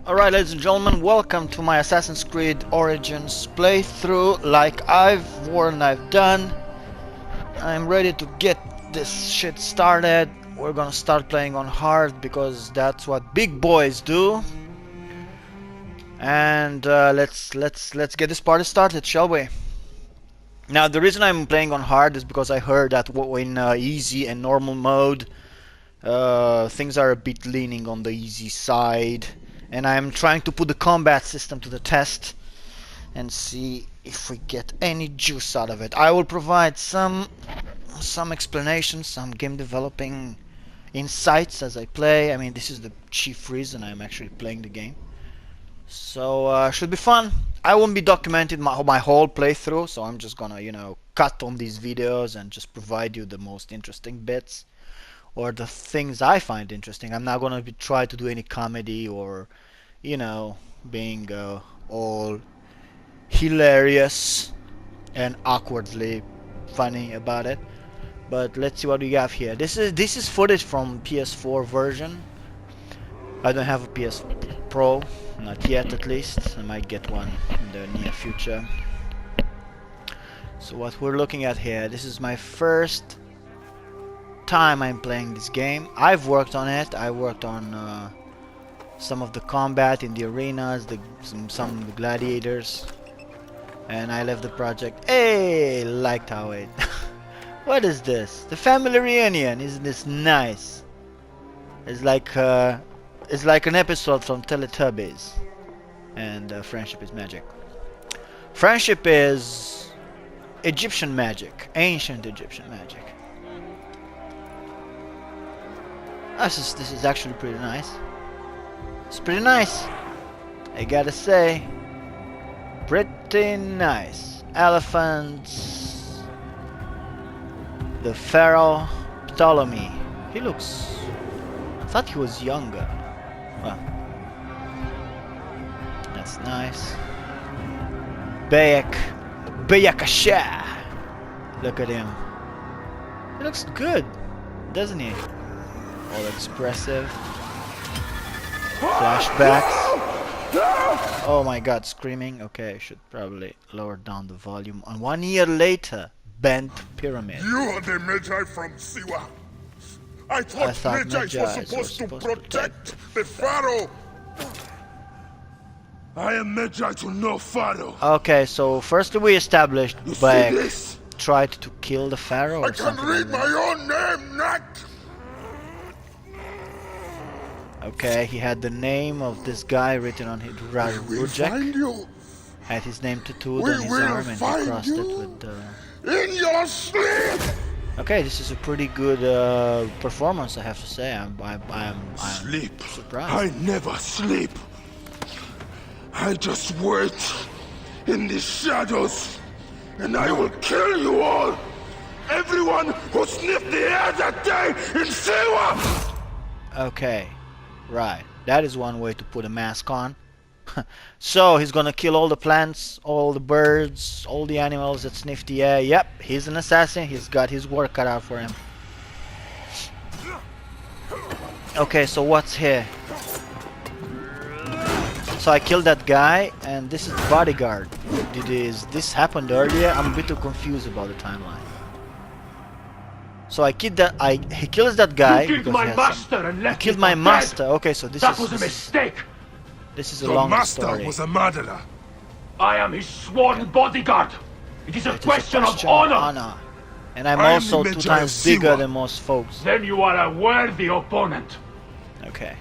Alright, ladies and gentlemen, welcome to my Assassin's Creed Origins playthrough. Like I've done, I'm ready to get this shit started. We're gonna start playing on hard because that's what big boys do. And let's get this party started, shall we? Now, the reason I'm playing on hard is because I heard that in easy and normal mode, things are a bit leaning on the easy side. And I'm trying to put the combat system to the test and see if we get any juice out of it. I will provide some explanation, some game developing insights as I play. I mean, this is the chief reason I'm actually playing the game. So should be fun. I won't be documenting my whole playthrough, so I'm just gonna, cut on these videos and just provide you the most interesting bits or the things I find interesting. I'm not gonna try to do any comedy or, being all hilarious and awkwardly funny about it. But let's see what we have here. This is footage from PS4 version. I don't have a PS Pro, not yet at least. I might get one in the near future. So what we're looking at here, this is my first time I'm playing this game. I've worked on it. I worked on some of the combat in the arenas, some of the gladiators, and I left the project. Hey, liked how it. What is this? The family reunion. Isn't this nice? It's like an episode from Teletubbies. And friendship is magic. Friendship is Egyptian magic, ancient Egyptian magic. This is actually pretty nice. It's pretty nice, I gotta say. Pretty nice. Elephants. The Pharaoh Ptolemy. He looks... I thought he was younger. Well, that's nice. Bayakasha. Look at him. He looks good, doesn't he? All expressive. Flashbacks. Oh my god, screaming. Okay, I should probably lower down the volume. And 1 year later, Bent Pyramid. You are the Magi from Siwa. I thought Magi were supposed to protect the Pharaoh. I am Magi to no Pharaoh. Okay, so firstly we established Bayek tried to kill the Pharaoh or I can read like my own name, Nat. Okay, he had the name of this guy written on his Rujek. Had his name tattooed on his arm and he crossed it with in your sleep. Okay, this is a pretty good performance, I have to say. I'm Sleep. surprised. I never sleep. I just wait in the shadows, and I will kill you all. Everyone who sniffed the air that day in Siwa. Okay. Right, that is one way to put a mask on. So he's gonna kill all the plants, all the birds, all the animals that sniff the air. Yep, he's an assassin. He's got his work cut out for him. Okay, so what's here? So I killed that guy, and this is the bodyguard. This happened earlier? I'm a bit too confused about the timeline. So he kills that guy. You killed my master and left I killed me my for master. dead. Okay, so this was a mistake. This is a Your long master story. was a murderer. I am his sworn bodyguard. It is a question of honor. And I'm I am also the 2 Magi times of bigger Siwa. than most folks. Then you are a worthy opponent. Okay.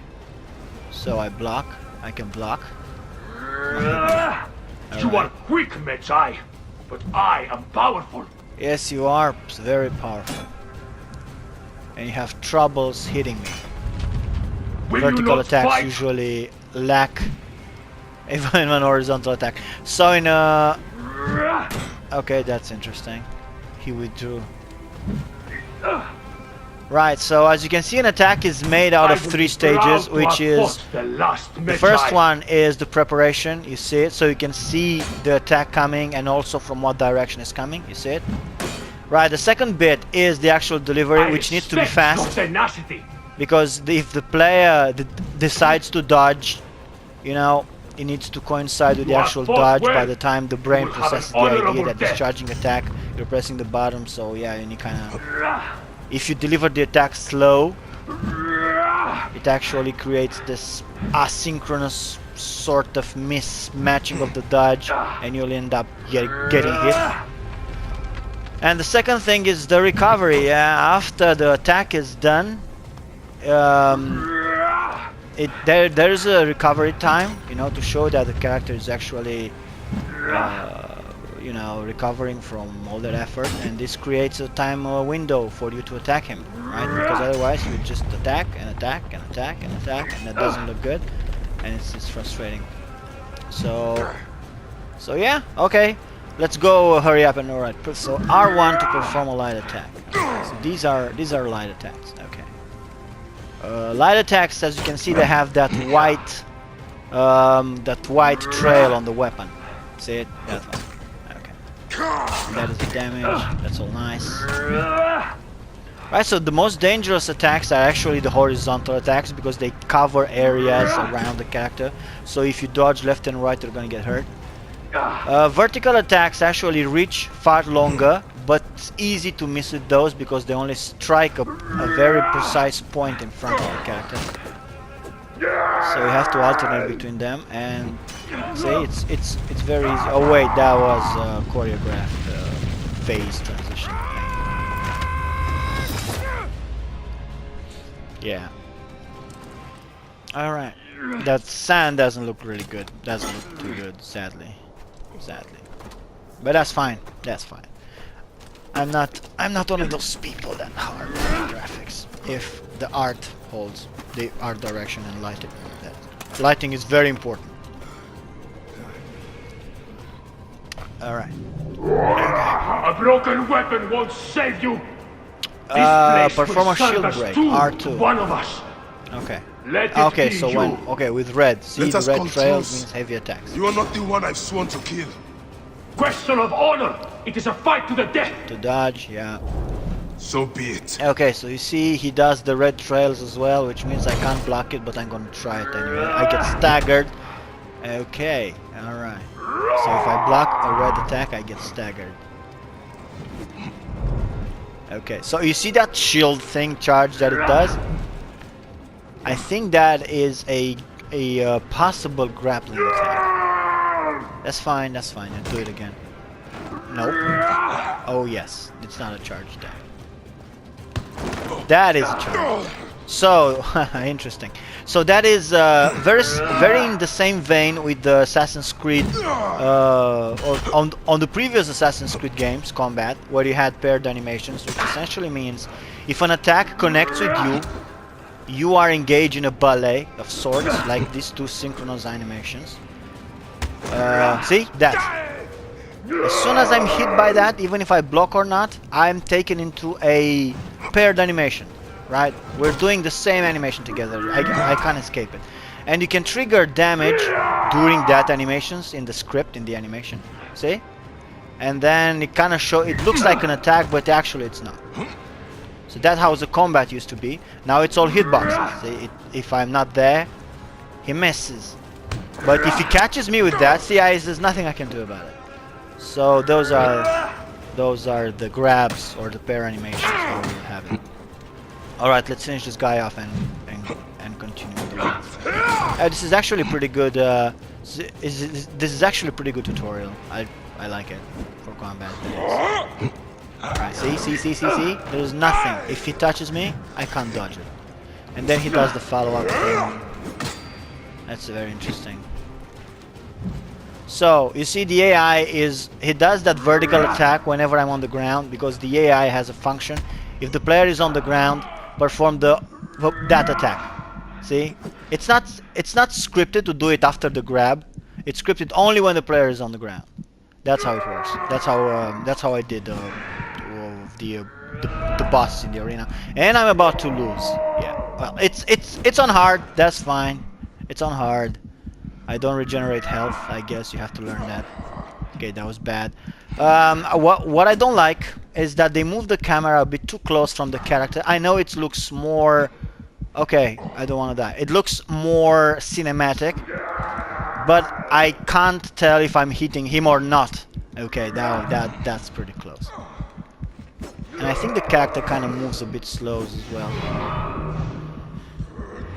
So I block. I can block. You are weak, Magi, but I am powerful. Yes, you are very powerful. And you have troubles hitting me. Will Vertical you not attacks fight? usually lack even an horizontal attack. So in a... Okay, that's interesting. He withdrew. Right, so as you can see, an attack is made out of 3 stages, which is... The first one is the preparation, you see it, so you can see the attack coming and also from what direction it's coming, you see it? Right, the second bit is the actual delivery, which needs to be fast. Because if the player decides to dodge you know, it needs to coincide with the You have actual fought dodge. well. By the time the brain will have an processes the honorable idea that death. discharging attack, you're pressing the button. So yeah, and you kind of, if you deliver the attack slow, it actually creates this asynchronous sort of mismatching of the dodge, and you'll end up getting hit. And the second thing is the recovery. After the attack is done, there's a recovery time, you know, to show that the character is actually, you know, recovering from all that effort, and this creates a time window for you to attack him, right? Because otherwise you just attack and attack and attack and attack, and that doesn't look good, and it's frustrating. So yeah, okay. Let's go. Hurry up and alright. So R1 to perform a light attack. So these are light attacks. Okay. Light attacks, as you can see, they have that white trail on the weapon. See it? That one. Okay. That is the damage. That's all nice. Right. So the most dangerous attacks are actually the horizontal attacks because they cover areas around the character. So if you dodge left and right, you're gonna get hurt. Vertical attacks actually reach far longer, but it's easy to miss with those because they only strike a very precise point in front of the character. So you have to alternate between them, and see, it's very easy. Oh wait, that was choreographed phase transition thing. Yeah. All right. That sand doesn't look really good. Doesn't look too good, sadly. But that's fine. That's fine. I'm not one of those people that hard graphics. If the art holds, the art direction and lighting. Lighting is very important. All right. A broken weapon won't save you. This place perform will a serve shield as break. two to R2. one of us. Okay. Let it Okay, be so you. when with red, see Let the us red come trails close. means heavy attacks. You are not the one I've sworn to kill. Question of honor. It is a fight to the death. To dodge, yeah. So be it. Okay, so you see he does the red trails as well, which means I can't block it, but I'm gonna try it anyway. I get staggered. Okay, alright. So if I block a red attack, I get staggered. Okay, so you see that shield thing charge that it does? I think that is a possible grappling attack. That's fine, I'll do it again. Nope. Oh yes, it's not a charge attack. That is a charge. So, interesting. So that is very in the same vein with the Assassin's Creed, or on the previous Assassin's Creed games, combat, where you had paired animations, which essentially means if an attack connects with you, you are engaged in a ballet of sorts, like these two synchronous animations. See? That. As soon as I'm hit by that, even if I block or not, I'm taken into a paired animation. Right? We're doing the same animation together. I can't escape it. And you can trigger damage during that animations in the script, in the animation. See? And then it kind of it looks like an attack, but actually it's not. So that's how the combat used to be. Now it's all hitboxes. See? If I'm not there, he misses. But if he catches me with that, see, there's nothing I can do about it. So those are the grabs or the pair animations. How we have it. All right, let's finish this guy off and continue with the rest. This is actually pretty good. This is actually a pretty good tutorial. I like it for combat. Alright, see? There's nothing. If he touches me, I can't dodge it. And then he does the follow-up thing. That's very interesting. So, you see the AI he does that vertical attack whenever I'm on the ground, because the AI has a function. If the player is on the ground, perform that attack. See? It's not scripted to do it after the grab. It's scripted only when the player is on the ground. That's how it works. That's how I did the boss in the arena. And I'm about to lose. Yeah. Well, it's on hard. That's fine. It's on hard. I don't regenerate health. I guess you have to learn that. Okay, that was bad. What I don't like is that they move the camera a bit too close from the character. I know it looks more... Okay, I don't want to die. It looks more cinematic, but I can't tell if I'm hitting him or not. Okay, now that's pretty close. And I think the character kind of moves a bit slow as well.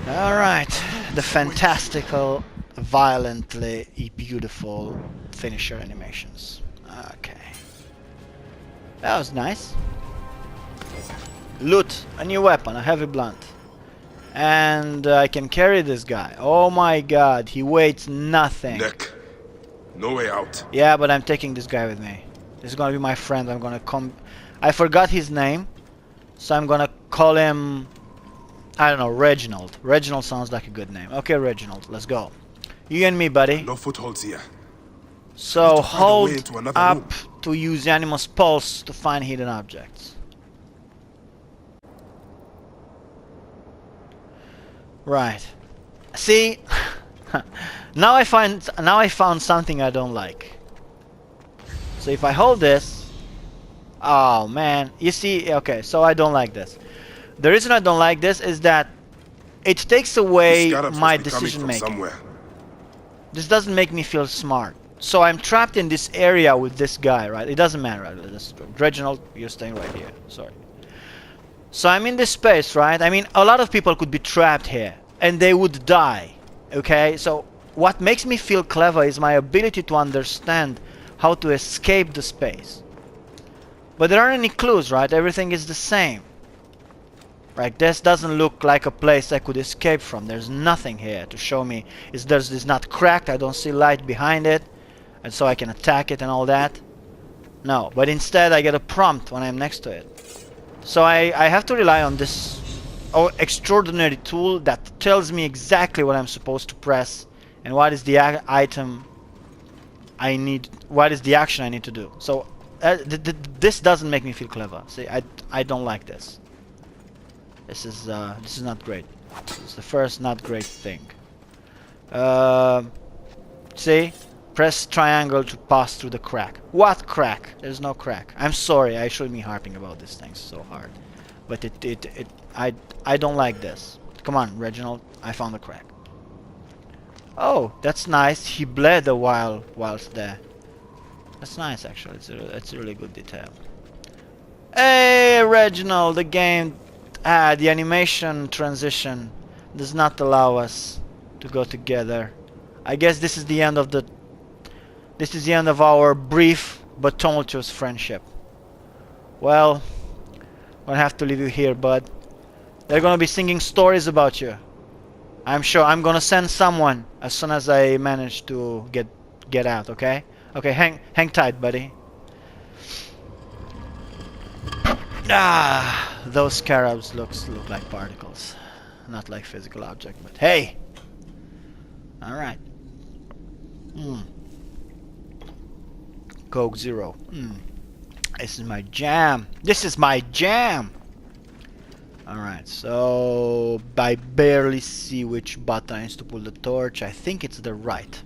Alright, the fantastical, violently beautiful finisher animations. Okay. That was nice. Loot, a new weapon, a heavy blunt. And I can carry this guy. Oh my god, he weighs nothing. Nick, no way out. Yeah, but I'm taking this guy with me. This is gonna be my friend. I'm gonna come. I forgot his name, so I'm gonna call him, I don't know, Reginald. Reginald sounds like a good name. Okay, Reginald, let's go. You and me, buddy. No footholds here. So to find a way hold into another up room. to use the animal's pulse to find hidden objects. Right. See, now I found something I don't like. So if I hold this, oh man, you see, okay, so I don't like this. The reason I don't like this is that it takes away my decision making. This doesn't make me feel smart. So I'm trapped in this area with this guy, right? It doesn't matter, right? Reginald, you're staying right here. Sorry. So I'm in this space, right? I mean, a lot of people could be trapped here, and they would die, okay? So what makes me feel clever is my ability to understand how to escape the space. But there aren't any clues, right? Everything is the same. Right? This doesn't look like a place I could escape from. There's nothing here to show me. It's not cracked, I don't see light behind it, and so I can attack it and all that. No, but instead I get a prompt when I'm next to it. So I have to rely on this extraordinary tool that tells me exactly what I'm supposed to press and what is the item I need, what is the action I need to do. So this doesn't make me feel clever. See, I don't like this. This is not great. This is the first not great thing. See? Press triangle to pass through the crack. What crack? There's no crack. I'm sorry, I shouldn't be harping about these things so hard. But I don't like this. Come on, Reginald, I found a crack. Oh, that's nice. He bled a while whilst there. That's nice, actually. It's a really good detail. Hey, Reginald, the game, the animation transition does not allow us to go together. I guess this is the end of our brief but tumultuous friendship. Well, I'm gonna have to leave you here, bud. They're gonna be singing stories about you. I'm sure. I'm gonna send someone as soon as I manage to get out. Okay? Okay. Hang tight, buddy. Ah, those scarabs look like particles, not like physical object. But hey. All right. Coke Zero. This is my jam. This is my jam. Alright, so I barely see which button is to pull the torch. I think it's the right.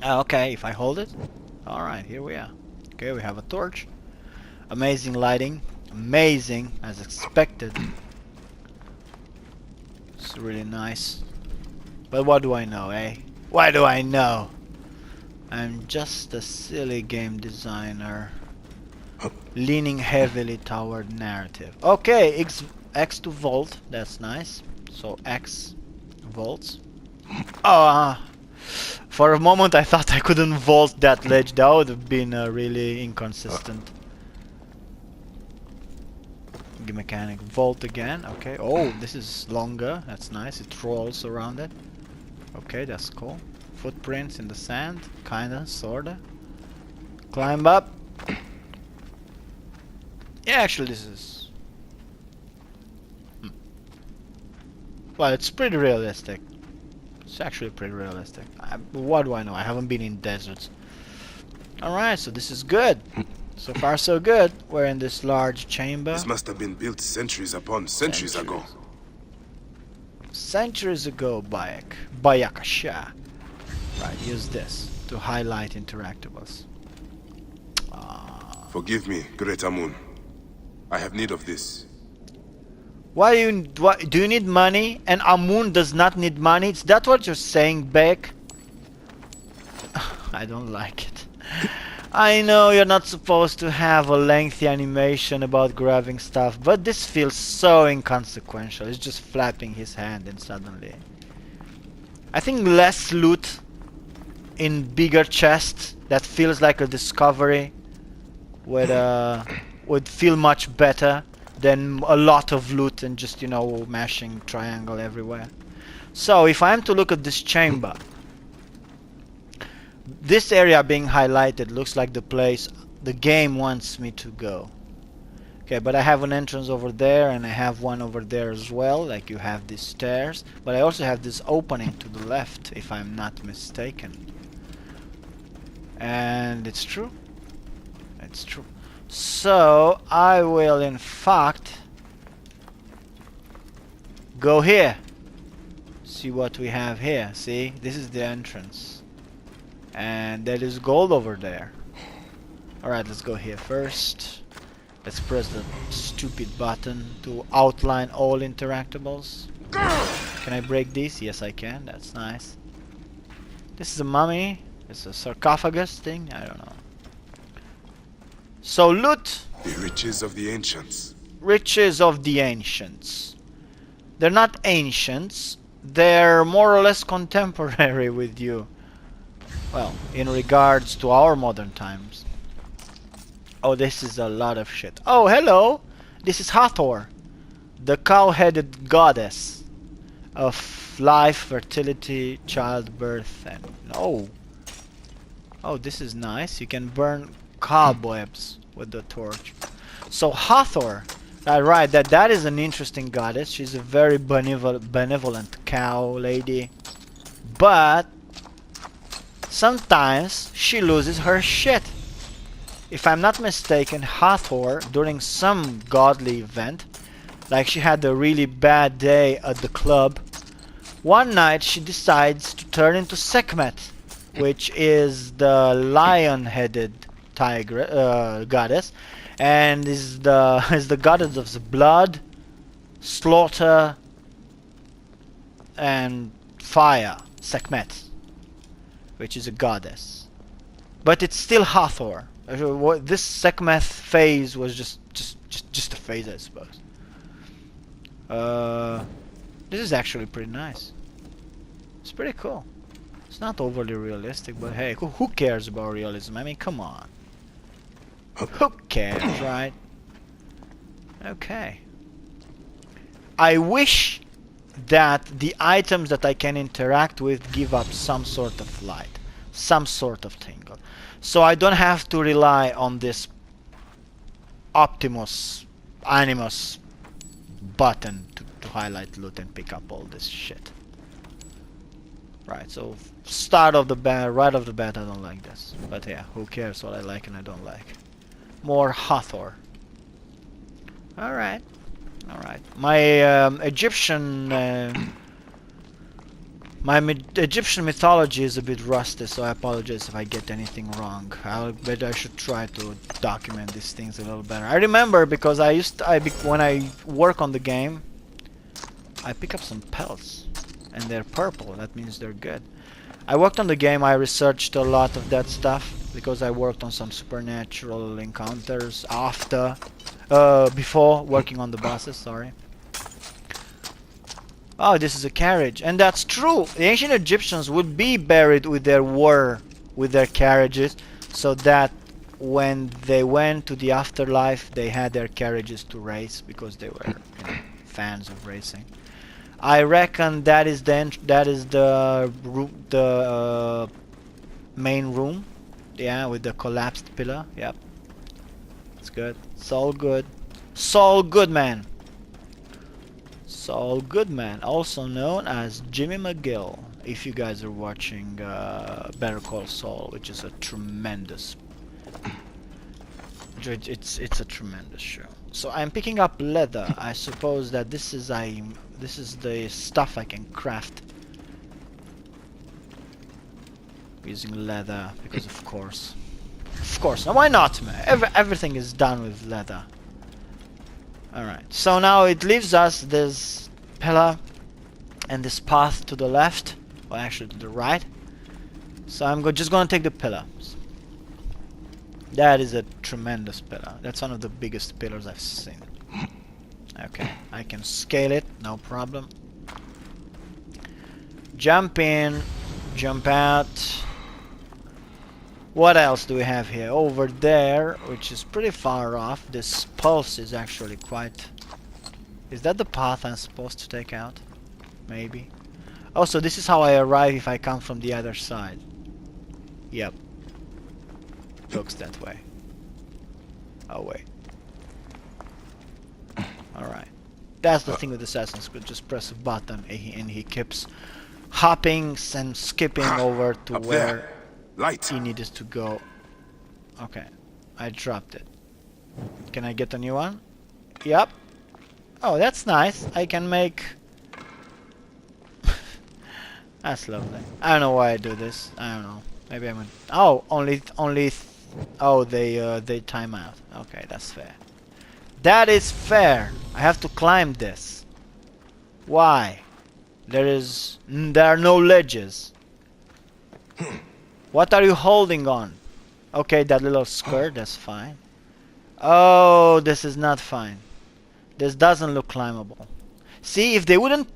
Okay, if I hold it. Alright, here we are. Okay, we have a torch. Amazing lighting. Amazing, as expected. It's really nice. But what do I know, eh? What do I know? I'm just a silly game designer leaning heavily toward narrative. Okay, X to volt, that's nice. So X volts. Oh, for a moment I thought I couldn't vault that ledge. That would have been really inconsistent. Mechanic vault again. Okay. Oh, this is longer. That's nice. It rolls around it. Okay, that's cool. Footprints in the sand, kinda, sorta. Climb up. Yeah, actually this is... Well, it's pretty realistic. It's actually pretty realistic. What do I know? I haven't been in deserts. Alright, so this is good. So far so good. We're in this large chamber. This must have been built centuries upon centuries ago. Centuries ago, Bayakasha. Right, use this to highlight interactables. Forgive me, Great Amun. I have need of this. Do you need money? And Amun does not need money? Is that what you're saying, Beck? I don't like it. I know you're not supposed to have a lengthy animation about grabbing stuff, but this feels so inconsequential. It's just flapping his hand and suddenly. I think less loot in bigger chests that feels like a discovery would feel much better than a lot of loot and just, you know, mashing triangle everywhere. So if I am to look at this chamber, this area being highlighted looks like the place the game wants me to go. Okay, but I have an entrance over there and I have one over there as well, like you have these stairs, but I also have this opening to the left, if I'm not mistaken. And it's true. It's true. So I will in fact go here. See what we have here. See, this is the entrance. And there is gold over there. Alright, let's go here first. Let's press the stupid button to outline all interactables. Can I break these? Yes, I can. That's nice. This is a mummy. It's a sarcophagus thing. I don't know. So loot. The riches of the ancients. Riches of the ancients. They're not ancients. They're more or less contemporary with you. Well, in regards to our modern times. Oh, this is a lot of shit. Oh, hello! This is Hathor, the cow-headed goddess of life, fertility, childbirth, and... Oh! Oh, this is nice. You can burn cobwebs with the torch. So Hathor, right, that is an interesting goddess. She's a very benevolent cow lady. But sometimes she loses her shit. If I'm not mistaken, Hathor, during some godly event, like she had a really bad day at the club, one night she decides to turn into Sekhmet, which is the lion-headed tiger goddess, and is the goddess of the blood, slaughter, and fire. Sekhmet, which is a goddess, but it's still Hathor. This Sekhmet phase was just a phase, I suppose. This is actually pretty nice. It's pretty cool. It's not overly realistic, but hey, who cares about realism? I mean, come on. Who cares, right? Okay. I wish that the items that I can interact with give up some sort of light, some sort of tingle. So I don't have to rely on this Animus button to highlight loot and pick up all this shit. Right, so start of the bat, right off the bat, I don't like this. But yeah, who cares what I like and I don't like. More Hathor. Alright. Alright. My Egyptian Egyptian mythology is a bit rusty, so I apologize if I get anything wrong. But I should try to document these things a little better. I remember because when I work on the game, I pick up some pelts, and they're purple. That means they're good. I worked on the game. I researched a lot of that stuff because I worked on some supernatural encounters before working on the bosses. Sorry. Oh, this is a carriage, and that's true. The ancient Egyptians would be buried with their carriages, so that when they went to the afterlife, they had their carriages to race because they were, fans of racing. I reckon that is the main room, yeah, with the collapsed pillar. Yep, it's good. Saul good. Saul Goodman. Saul Goodman, also known as Jimmy McGill, if you guys are watching Better Call Saul, which is a tremendous... It's a tremendous show. So I'm picking up leather. I suppose that this is the stuff I can craft using leather, because of course. Now why not, man? Everything is done with leather. Alright, so now it leaves us this pillar and this path to the left, or actually to the right. So I'm just gonna take the pillar. That is a tremendous pillar. That's one of the biggest pillars I've seen. Okay, I can scale it, no problem. Jump in, jump out. What else do we have here? Over there, which is pretty far off, this pulse is actually quite... Is that the path I'm supposed to take out? Maybe. Oh, so this is how I arrive if I come from the other side. Yep. Looks that way. Oh, wait. Alright. That's the thing with Assassin's Creed. Just press a button and he keeps hopping and skipping over to Up where there. Light. he needed to go. Okay. I dropped it. Can I get a new one? Yep. Oh, that's nice. I can make... That's lovely. I don't know why I do this. I don't know. Maybe I'm... Oh, only... Oh, they time out. Okay, that's fair. That is fair. I have to climb this. Why? There are no ledges. What are you holding on? Okay, that little skirt, that's fine. Oh, this is not fine. This doesn't look climbable. See, if they wouldn't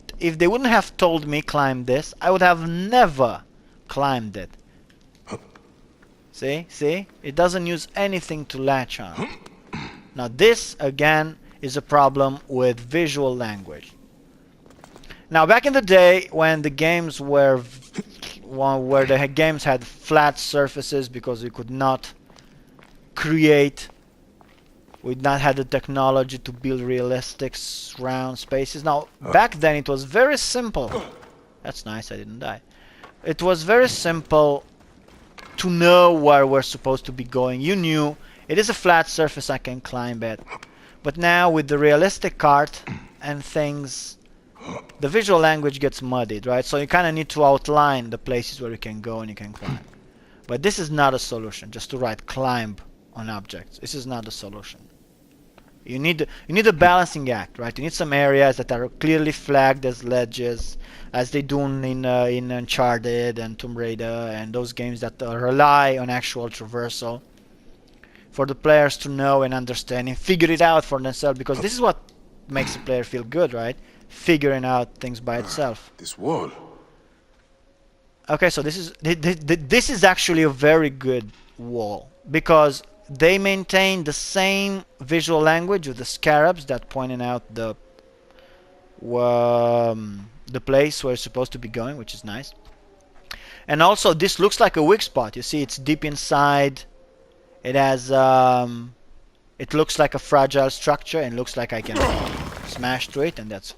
have told me climb this, I would have never climbed it. See? It doesn't use anything to latch on. Now this, again, is a problem with visual language. Now back in the day when the games were... where the games had flat surfaces because we could not create... We'd not had the technology to build realistic round spaces. Now, back then it was very simple. That's nice, I didn't die. It was very simple to know where we're supposed to be going. You knew it is a flat surface, I can climb it. But now with the realistic art and things, the visual language gets muddied, right? So you kind of need to outline the places where you can go and you can climb. But this is not a solution, just to write climb on objects. This is not a solution. You need a balancing act, right? You need some areas that are clearly flagged as ledges, as they do in Uncharted and Tomb Raider and those games that rely on actual traversal, for the players to know and understand and figure it out for themselves, because this is what makes a player feel good, right? Figuring out things by itself. This wall. Okay, so this is actually a very good wall, because they maintain the same visual language with the scarabs that pointing out the place where it's supposed to be going, which is nice. And also this looks like a weak spot. You see, it's deep inside. It has it looks like a fragile structure and looks like I can smash through it, and that's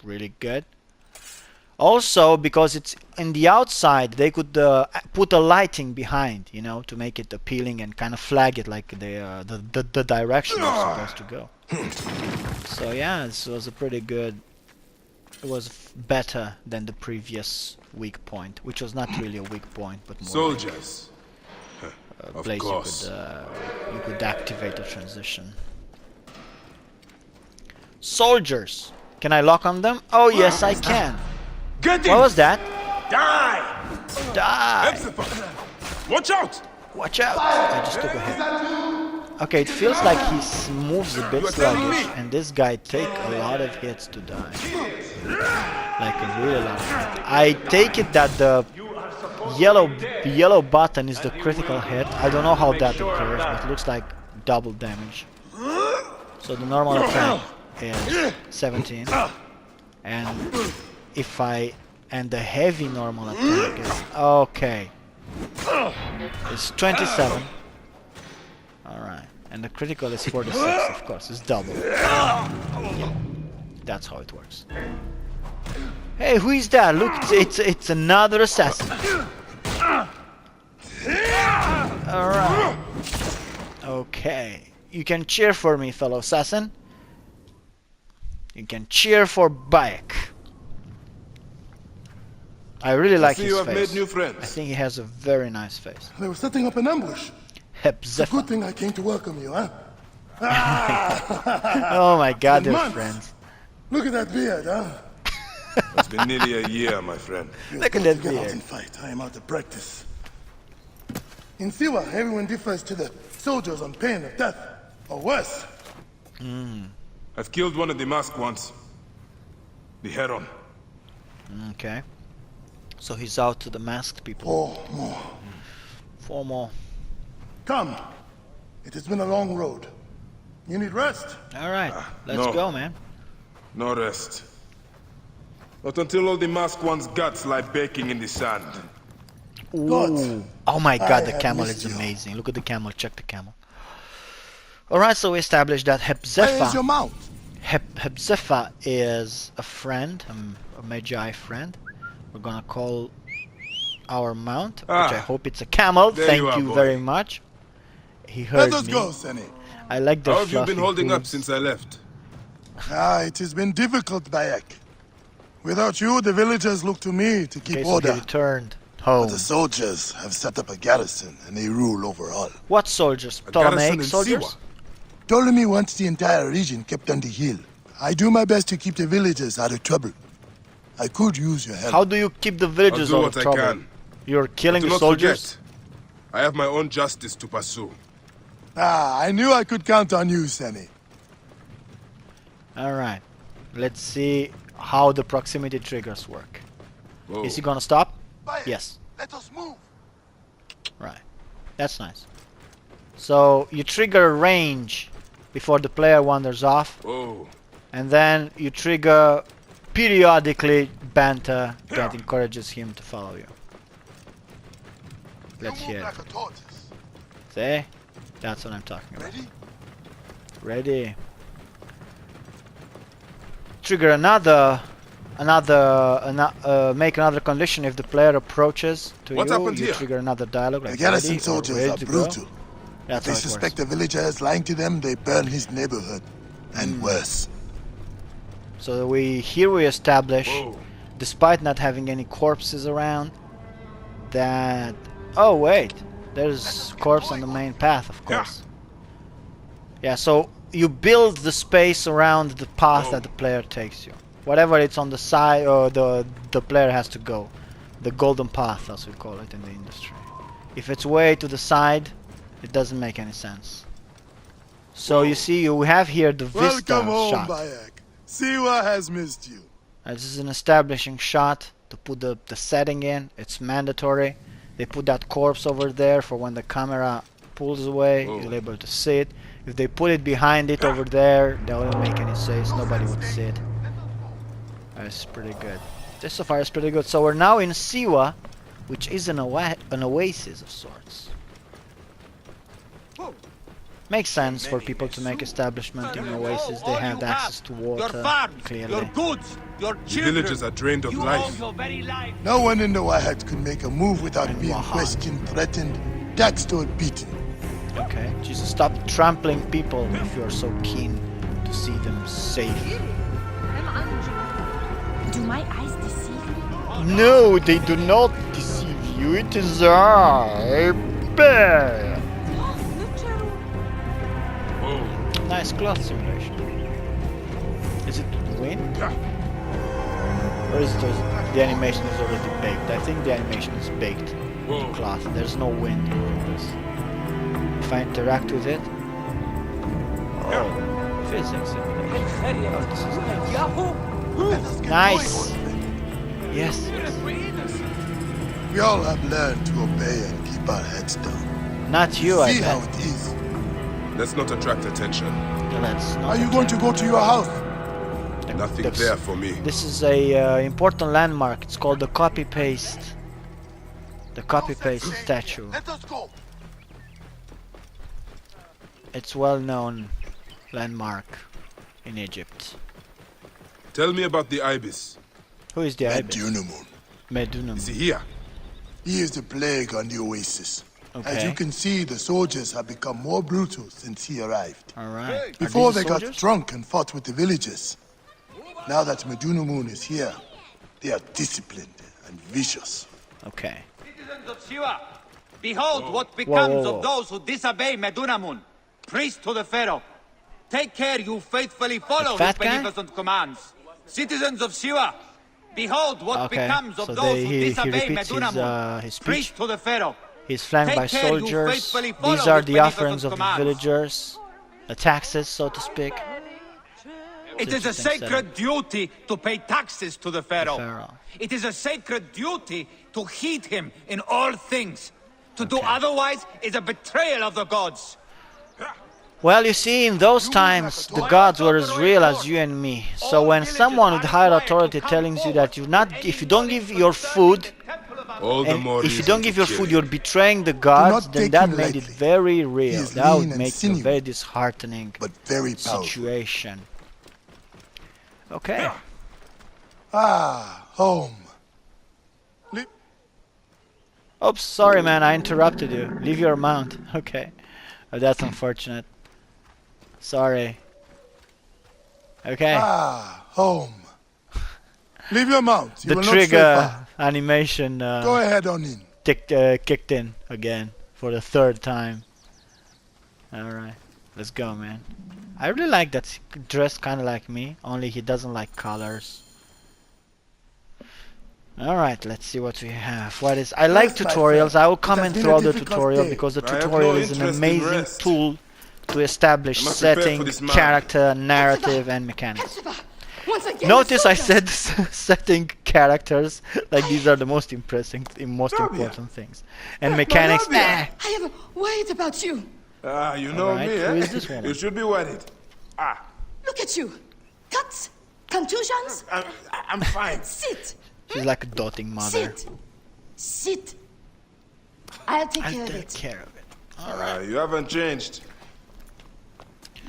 really good. Also, because it's in the outside, they could put a lighting behind, you know, to make it appealing and kind of flag it like the direction it's supposed to go. So yeah, this was a pretty good... It was better than the previous weak point, which was not really a weak point, but more Soldiers. like a place you could activate a transition. Soldiers! Can I lock on them? Oh yes, I can. Get in! What was that? Die! Die! Watch out! Watch out! I just took a hit. Okay, it feels like he moves a bit sluggish, and this guy take a lot of hits to die. Like a really lot of hits. I take it that the yellow button is the critical hit. I don't know how that occurs, but it looks like double damage. So the normal attack is 17. And if and the heavy normal attack is okay. It's 27. Alright. And the critical is 46, of course, it's double. Yeah. That's how it works. Hey, who is that? Look, it's another assassin. Alright. Okay. You can cheer for me, fellow assassin. You can cheer for Bayek. I really like his face. Made new friends. I think he has a very nice face. They were setting up an ambush. Hep It's a Zephyr. good thing I came to welcome you, huh? Oh my god, they're Months. friends. Look at that beard, huh? It's been nearly a year, my friend. Feels Look at good that to get out beard. and fight. I am out of practice. In Siwa, everyone defers to the soldiers on pain of death, or worse. I've killed one of the masked ones. The Heron. Okay. So he's out to the masked people. 4 more. 4 more. Come. It has been a long road. You need rest. Alright, let's no. go, man. No rest. Not until all the masked one's guts lie baking in the sand. Ooh. Oh my god, the have camel missed is you. amazing. Look at the camel, check the camel. Alright, so we established that Where is your Hepzepha. mount? Hepzepha is a friend, a Magi friend. We're gonna call our mount, which I hope it's a camel. There Thank you are, you boy. very much. He heard Let us me. go, Senny. I like the How have you been fluffy holding up hooves. since I left? It has been difficult, Bayek. Without you, the villagers look to me to keep Okay, so he order. returned But home. the soldiers have set up a garrison, and they rule over all. What soldiers? A garrison Ptolemaic in soldiers? Siwa. Ptolemy wants the entire region kept on the hill. I do my best to keep the villagers out of trouble. I could use your help. How do you keep the I'll villagers do out what of I trouble? can. You're killing Do the not soldiers? forget, I have my own justice to pursue. I knew I could count on you, Senny. Alright. Let's see how the proximity triggers work. Whoa. Is he gonna stop? Bayek, Yes. let us move. Right. That's nice. So you trigger a range before the player wanders off, Whoa. and then you trigger periodically banter that encourages him to follow you. Let's you hear move it. like a tortoise. See? That's what I'm talking about. Ready? Ready. Trigger make another condition if the player approaches to What you. happened You here? trigger another dialogue like The garrison ready or soldiers ready are to go. brutal. That's They how it suspect works. a villager is lying to them, they burn his neighborhood. And worse. So we establish, Whoa. despite not having any corpses around, that oh wait, there's corpse on the main path, of course. Yeah, so you build the space around the path that the player takes you. Whatever it's on the side or the player has to go. The golden path, as we call it in the industry. If it's way to the side, it doesn't make any sense. So you see, you have here the vista Welcome home, shot. Bayek. Siwa has missed you. This is an establishing shot to put the setting in. It's mandatory. They put that corpse over there for when the camera pulls away, you're able to see it. If they put it behind it over there, that wouldn't make any sense. Nobody would see it. That's pretty good. This so far is pretty good. So we're now in Siwa, which is an oasis of sorts. Makes sense for people to make establishment in oasis. They have access to water, clearly. Your goods, your The children. villagers are drained of You owe life. your very life. No one in the Wahat could make a move without being Wahat. questioned, threatened, taxed, or beaten. Okay, Jesus, stop trampling people if you're so keen to see them safe. Do my eyes deceive me? No, they do not deceive you. It is I, Bear. Nice cloth simulation. Is it wind? Or is it just the animation is already baked? I think the animation is baked in cloth. There's no wind in this. If I interact with it. Oh, physics simulation. Oh, this is nice. Let us get Nice. going, old friend. Yes. We all have learned to obey and keep our heads down. Not you, I See how bet. it is. Let's not attract attention. Let's not Are you going to go to your house? Nothing That's- there for me. This is a important landmark. It's called the copy paste. The copy paste statue. Let us go. It's well-known landmark in Egypt. Tell me about the ibis. Who is the ibis? Medunamun. Medunum. Is he here? He is the plague on the oasis. As Okay. you can see, the soldiers have become more brutal since he arrived. All right. Before Are they these got soldiers? drunk and fought with the villagers. Now that Medunamun is here, they are disciplined and vicious. Okay. Citizens of Siwa, behold what becomes whoa. of those who disobey Medunamun, priest to the Pharaoh. Take care you faithfully follow his fat guy? beneficent commands. Citizens of Siwa, behold what Okay, becomes of so those he who disobey repeats Medunamun, his speech. priest to the Pharaoh. He's flanked by Take care, you soldiers. faithfully follow These are his the benevolent offerings of the commands. villagers. The taxes, so to speak. It is a Interesting sacred duty to pay taxes to the Pharaoh. Pharaoh. It is a sacred duty to heed him in all things. To do Okay. otherwise is a betrayal of the gods. Well, you see, in those times, the gods were as real as you and me. So when someone with higher authority tells you that if you don't give your food, All the and more if you reason don't give to your kill food, him. you're betraying the gods, not then take that him made it lightly. very real. is That would lean and make a sinewy, very disheartening but very powerful. situation. Okay. Ah, home. Oops, sorry man, I interrupted you. Leave your mount. Okay. Oh, that's unfortunate. Sorry. Okay. Ah, home. Leave your mount. You The will not stray trigger far. animation Go ahead on in. kicked in again for the third time. Alright, let's go, man. I really like that he's dressed kind of like me, only he doesn't like colors. Alright, let's see what we have. What is? I like Yes, my tutorials. friend. I will It has comment been a throughout the difficult tutorial day. because the I have tutorial no is an interest in amazing rest. tool to establish I must prepare setting, for this man. character, narrative, and mechanics. Once again, Notice I soldiers. said setting characters like these are the most most Rabia. important things, and mechanics. Rabia. I have worried about you. Ah, you know Alright, me, who eh? is this woman? You should be worried. Ah, Look at you. Cuts, contusions. I'm fine. Sit, She's like a doting mother. sit. I'll take I'll care of take it. care of it. Ah, you haven't changed.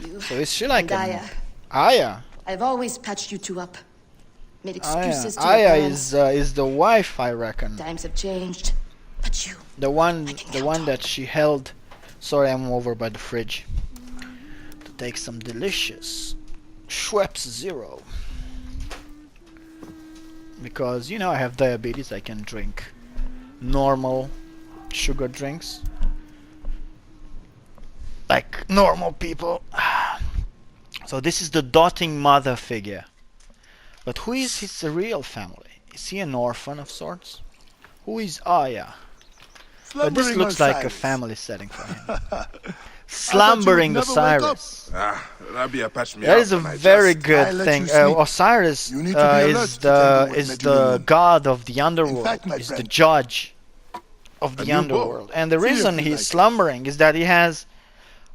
You So is she like and an Aya. Aya? I've always patched you two up. Made Aya, excuses to Aya your parents. is the wife, I reckon. Times have changed, but you. The one count that she held. Sorry, I'm over by the fridge to take some delicious Schweppes Zero. Because you know I have diabetes, I can drink normal sugar drinks like normal people. So this is the doting mother figure. But who is his real family? Is he an orphan of sorts? Who is Aya? But this Slumbering looks like a Osiris. family setting for him. would Slumbering never wake up. Osiris. Ah, Rabia patched me That up is a on my very chest. I good let thing. you sleep. Osiris You need to be alert is to tend to what is met the you alone. god of the underworld. fact, my Is the friend, judge of the new book. underworld. And the See if reason you he's like it. slumbering is that he has.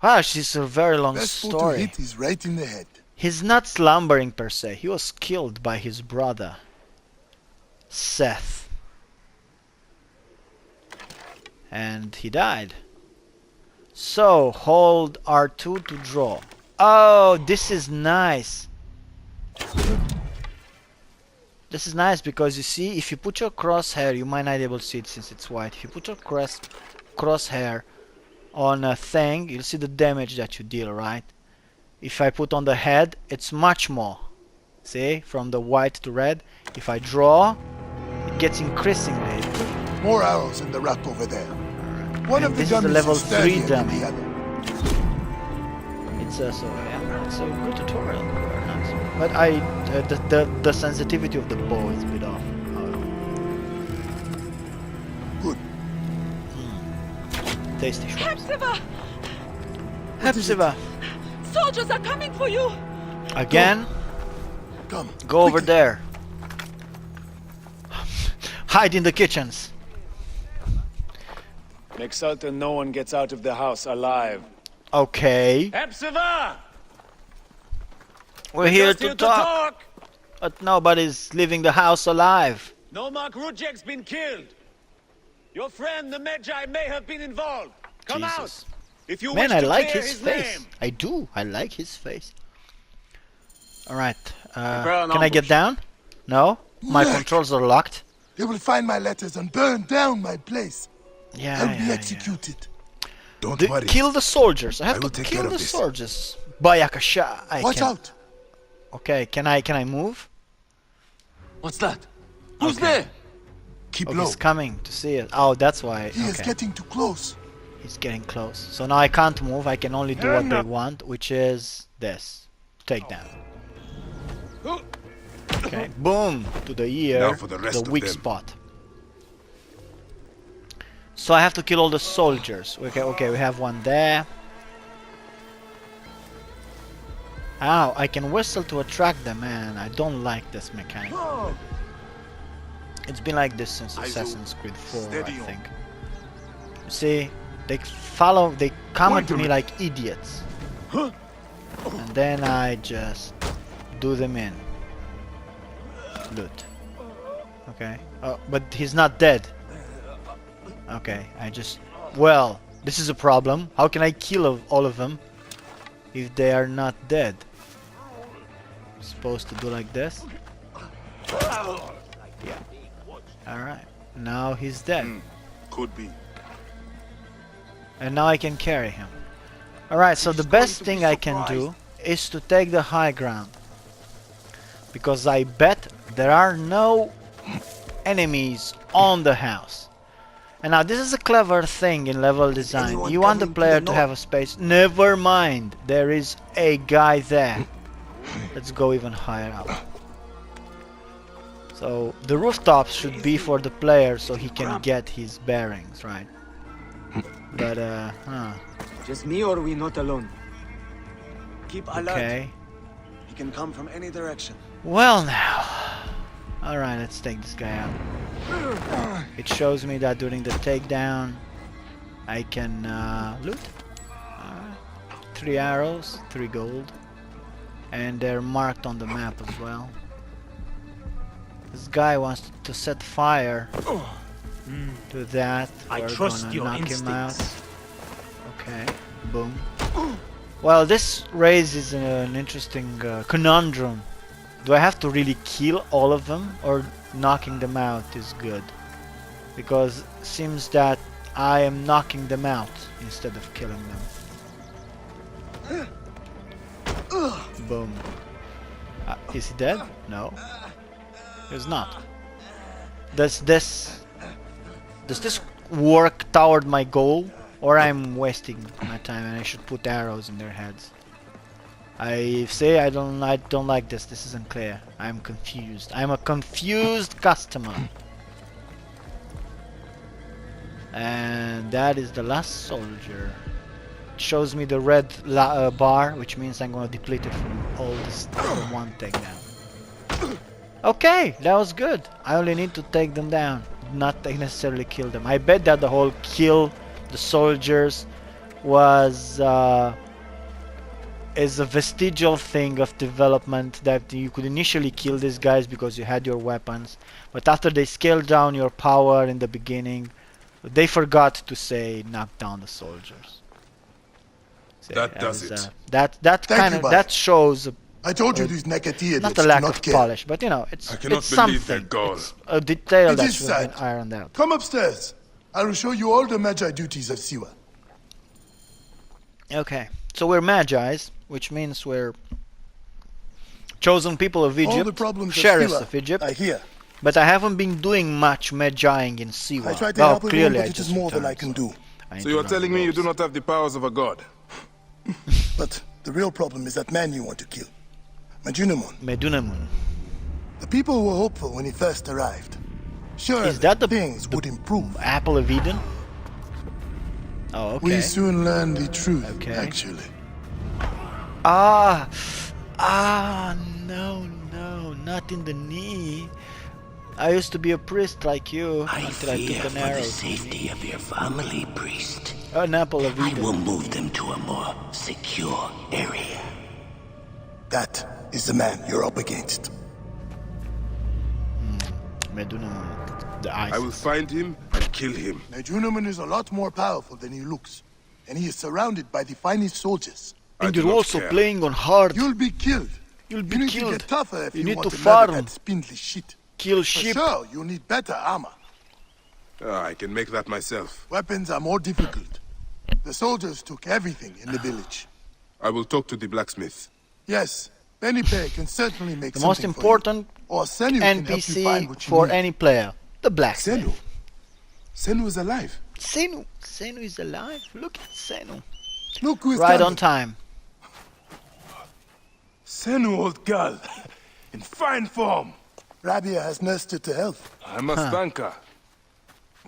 Ah, she's a very long Best foot to story. hit is right in the head. He's not slumbering per se. He was killed by his brother, Seth. And he died. So, hold R2 to draw. Oh, this is nice. This is nice because you see, if you put your crosshair, you might not be able to see it since it's white. If you put your crosshair on a thing, you'll see the damage that you deal, right? If I put on the head, it's much more. See, from the white to red. If I draw, it gets increasingly. More arrows in the rack over there. One And of the this is the dummies level is sturdier 3 than dummy. the other. It's so yeah, it's a good tutorial. Very nice. But the sensitivity of the bow is a bit off. Good. Tasty shots. Hepzibah! Hepzibah, Soldiers are coming for you! again. Come. Go over quickly. there. Hide in the kitchens. Make certain no one gets out of the house alive. Okay. Hepzibah! We're here to talk, but nobody's leaving the house alive. Nomak Rujek's been killed. Your friend the Medjay may have been involved. Come Jesus. out. If you Man, wish I to like clear his his face. name. I do. I like his face. Alright. Prepare an Can I get ambush. down? No? My Look. controls are locked. They will find my letters and burn down my place. Yeah, I'll yeah, be executed. Don't yeah. worry. Kill the soldiers. I have I to will take kill care of the this. soldiers. Bayakasha. Watch out. Okay, can I move? What's that? Who's Okay. there? Keep Oh, low. he's coming to see it. Oh, that's why. He is Okay. getting too close. He's getting close. So now I can't move. I can only do what they want, which is this. Take down. Okay. Boom! To the ear. Now for the rest of weak them. spot. So I have to kill all the soldiers. Okay, okay, we have one there. Ow, I can whistle to attract them, man. I don't like this mechanic. It's been like this since Assassin's Creed 4, I think. You see, they come at me like idiots. And then I just do them in. Loot. Okay. Oh, but he's not dead. Okay, well, this is a problem. How can I kill all of them if they are not dead? I'm supposed to do like this? Yeah. Alright. Now he's dead. Could be. And now I can carry him. Alright, so the best thing I can do is to take the high ground. Because I bet there are no enemies on the house. And now this is a clever thing in level design. You want the player to have a space. Never mind. There is a guy there. Let's go even higher up. So the rooftops should be for the player so he can get his bearings, right? But Just me or we not alone? Keep alert. okay. He can come from any direction. Well now. Alright, let's take this guy out. It shows me that during the takedown I can loot. 3 arrows, 3 gold. And they're marked on the map as well. This guy wants to set fire to that. I We're trust gonna your knock him out. instincts. Okay, boom. Well, this raises an interesting conundrum. Do I have to really kill all of them, or knocking them out is good? Because it seems that I am knocking them out instead of killing them. Boom. Is he dead? No. He's not. Does this work toward my goal, or I'm wasting my time and I should put arrows in their heads? I say I don't like this. This isn't clear. I'm confused. I'm a confused customer. And that is the last soldier. It shows me the red bar, which means I'm gonna deplete it from all this from one takedown. Okay, that was good. I only need to take them down, not necessarily kill them. I bet that the whole kill the soldiers was is a vestigial thing of development, that you could initially kill these guys because you had your weapons, but after they scaled down your power in the beginning, they forgot to say knock down the soldiers. See, That does it. That shows I told you these Nakatia not a do lack not of care. polish, but you know, I it's cannot something. believe their goal. It's a detail It that is should have been sad. ironed out. Come upstairs. I will show you all the Magi duties of Siwa. Okay, so we're Magi's, which means we're chosen people of All the Egypt, problems sheriffs of Siwa, of Egypt, I hear. but I haven't been doing much Magiing in Siwa. I try to Well, help everyone, clearly but I it is just more than I returned, can do. I need So to you're learn telling the me you do ropes. not have the powers of a god? But the real problem is that man you want to kill. Majunamon. Medunamun. The people were hopeful when he first arrived. Sure, Is that the things would improve. Apple of Eden? Oh, okay. We soon learned the truth, Okay. actually. Ah, no, not in the knee. I used to be a priest like you until I took an arrow. Safety of your family, priest. An apple of I will Eden. move them to a more secure area. That is the man you're up against. Medunamun. The eyes. I will find him and kill him. Najunaman is a lot more powerful than he looks, and he is surrounded by the finest soldiers. I And do you're not also care. playing on hard. You'll be killed. You'll be You need killed. to get tougher if You you, need want to to murder farm. that spindly shit. Kill For sheep. sure, you need better armor. I can make that myself. Weapons are more difficult. The soldiers took everything in the village. I will talk to the blacksmith. Yes, Benipe can certainly make The something most for you. important Or Senu can help you find NPC what you for need. any player. The blacksmith. Senu. Senu is alive. Senu. Senu is alive. Look at Senu. Look who is Right coming. on time. Senu, old girl. In fine form. Rabia has nursed her to health. I must thank her.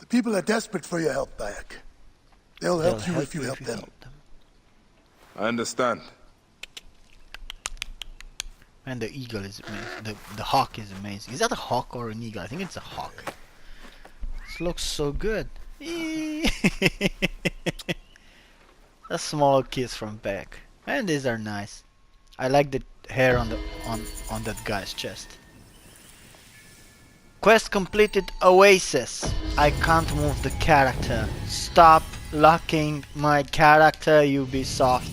The The people are desperate for your help, Bayek. They'll help you if you help them. I understand. And the eagle is amazing. The hawk is amazing. Is that a hawk or an eagle? I think it's a hawk. This looks so good. A small kiss from back. And these are nice. I like the hair on the on that guy's chest. Quest completed, Oasis. I can't move the character. Stop locking my character, Ubisoft.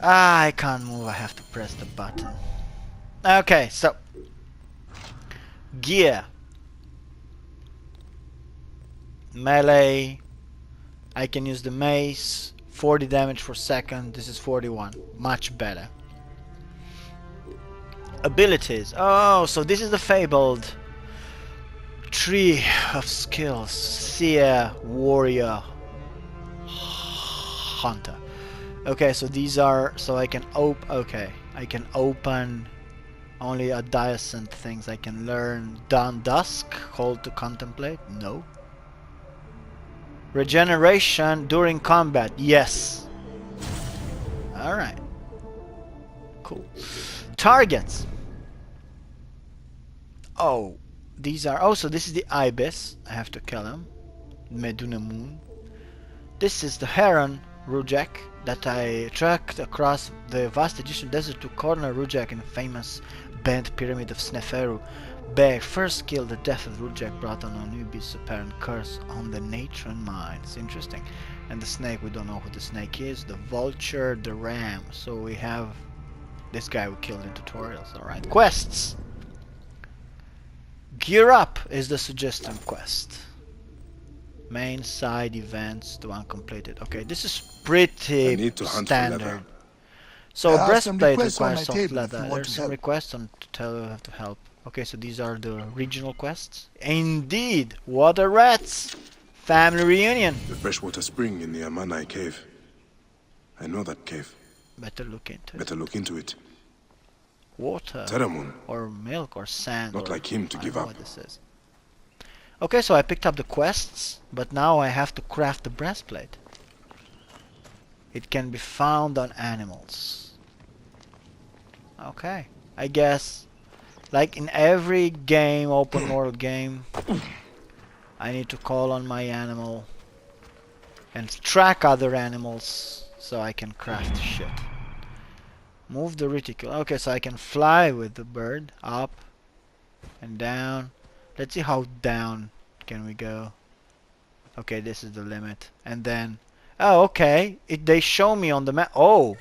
Ah, I can't move. I have to press the button. Okay, so gear. Melee. I can use the mace. 40 damage per second. This is 41. Much better. Abilities. Oh, so this is the fabled tree of skills. Seer, warrior, hunter. Okay, so these are, so I can I can open only adjacent things. I can learn Dawn Dusk, hold to contemplate. No. Regeneration during combat. Yes. Alright. Cool. Targets. Oh, these are, oh, so this is the ibis. I have to kill him. Meduna Moon. This is the heron, Rujek, that I tracked across the vast Egyptian desert to corner Rujek in the famous bent pyramid of Sneferu. Bear first killed the death of Rujek brought on Anubis' apparent curse on the nature and mind. It's interesting. And the snake, we don't know who the snake is. The vulture, the ram. So we have this guy we killed in tutorials. Alright. Quests! Gear up is the suggestion quest. Main side events to uncompleted. Okay, this is pretty standard. So breastplate requires soft leather. There's some requests on to tell you how to help. Okay, so these are the regional quests. Indeed, water rats, family reunion. The freshwater spring in the Amanai cave. I know that cave. Better look into it. Better look into it. Water, Teramun. or milk, or sand. Not or like him to I give don't know up. what this is. Okay, so I picked up the quests, but now I have to craft the breastplate. It can be found on animals. Okay, I guess, like in every game, open world game, I need to call on my animal and track other animals so I can craft shit. Move the reticle. Okay, so I can fly with the bird up and down. Let's see how down can we go. Okay, this is the limit. And then, oh, okay, they show me on the map. Oh,